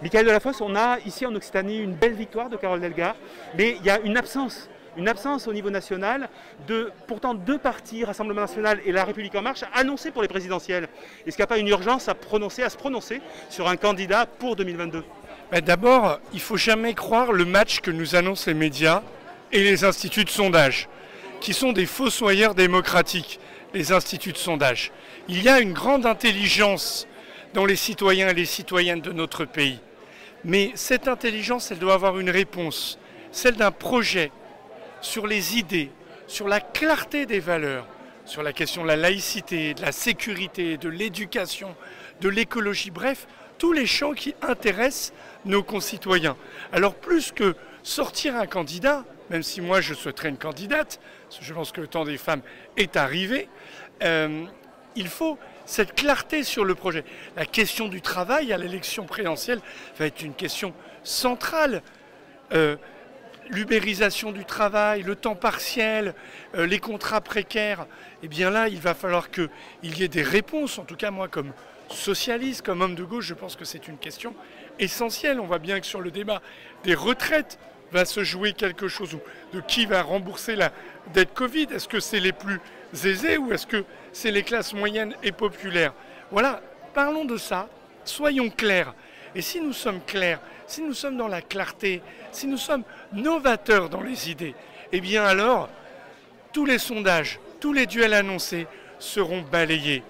Michael Delafosse, on a ici en Occitanie une belle victoire de Carole Delga, mais il y a une absence au niveau national de pourtant deux partis, Rassemblement national et La République en marche, annoncés pour les présidentielles. Est-ce qu'il n'y a pas une urgence à se prononcer sur un candidat pour 2022? D'abord, il ne faut jamais croire le match que nous annoncent les médias et les instituts de sondage, qui sont des fossoyeurs démocratiques, les instituts de sondage. Il y a une grande intelligence dans les citoyens et les citoyennes de notre pays. Mais cette intelligence, elle doit avoir une réponse, celle d'un projet sur les idées, sur la clarté des valeurs, sur la question de la laïcité, de la sécurité, de l'éducation, de l'écologie, bref, tous les champs qui intéressent nos concitoyens. Alors plus que sortir un candidat, même si moi je souhaiterais une candidate, parce que je pense que le temps des femmes est arrivé, il faut cette clarté sur le projet. La question du travail à l'élection présidentielle va être une question centrale. L'ubérisation du travail, le temps partiel, les contrats précaires, eh bien là, il va falloir qu'il y ait des réponses. En tout cas, moi, comme socialiste, comme homme de gauche, je pense que c'est une question essentielle. On voit bien que sur le débat des retraites va se jouer quelque chose. De qui va rembourser la dette Covid? Est-ce que c'est les plus aisés ou est-ce que c'est les classes moyennes et populaires? Voilà, parlons de ça, soyons clairs. Et si nous sommes clairs, si nous sommes dans la clarté, si nous sommes novateurs dans les idées, eh bien alors, tous les sondages, tous les duels annoncés seront balayés.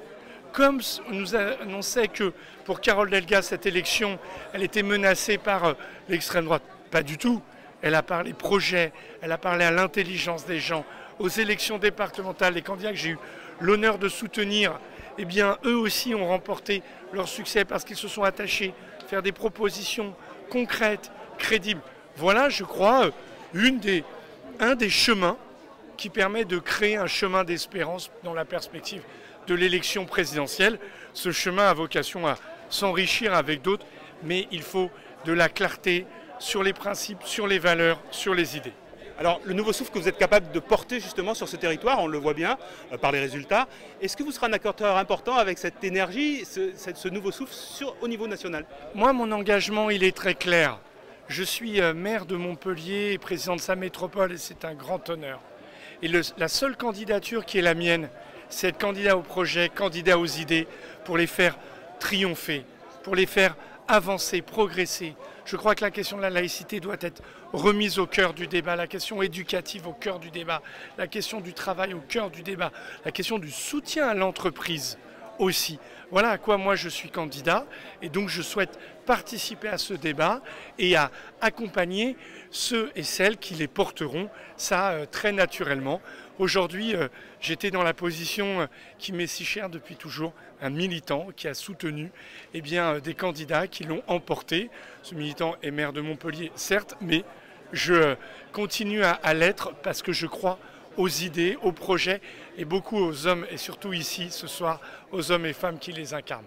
Comme on nous annonçait que pour Carole Delga, cette élection, elle était menacée par l'extrême droite. Pas du tout. Elle a parlé projet, elle a parlé à l'intelligence des gens. Aux élections départementales, les candidats que j'ai eu l'honneur de soutenir, eh bien, eux aussi ont remporté leur succès parce qu'ils se sont attachés à faire des propositions concrètes, crédibles. Voilà, je crois, un des chemins qui permet de créer un chemin d'espérance dans la perspective de l'élection présidentielle. Ce chemin a vocation à s'enrichir avec d'autres, mais il faut de la clarté sur les principes, sur les valeurs, sur les idées. Alors, le nouveau souffle que vous êtes capable de porter justement sur ce territoire, on le voit bien par les résultats, est-ce que vous serez un acteur important avec cette énergie, ce nouveau souffle au niveau national? Moi, mon engagement, il est très clair. Je suis maire de Montpellier et président de sa métropole et c'est un grand honneur. Et la seule candidature qui est la mienne, c'est être candidat au projet, candidat aux idées, pour les faire triompher, pour les faire avancer, progresser. Je crois que la question de la laïcité doit être remise au cœur du débat, la question éducative au cœur du débat, la question du travail au cœur du débat, la question du soutien à l'entreprise aussi. Voilà à quoi moi je suis candidat et donc je souhaite participer à ce débat et à accompagner ceux et celles qui les porteront, ça très naturellement. Aujourd'hui, j'étais dans la position qui m'est si chère depuis toujours, un militant qui a soutenu des candidats qui l'ont emporté. Ce militant est maire de Montpellier, certes, mais je continue à l'être parce que je crois aux idées, aux projets et beaucoup aux hommes et surtout ici ce soir aux hommes et femmes qui les incarnent.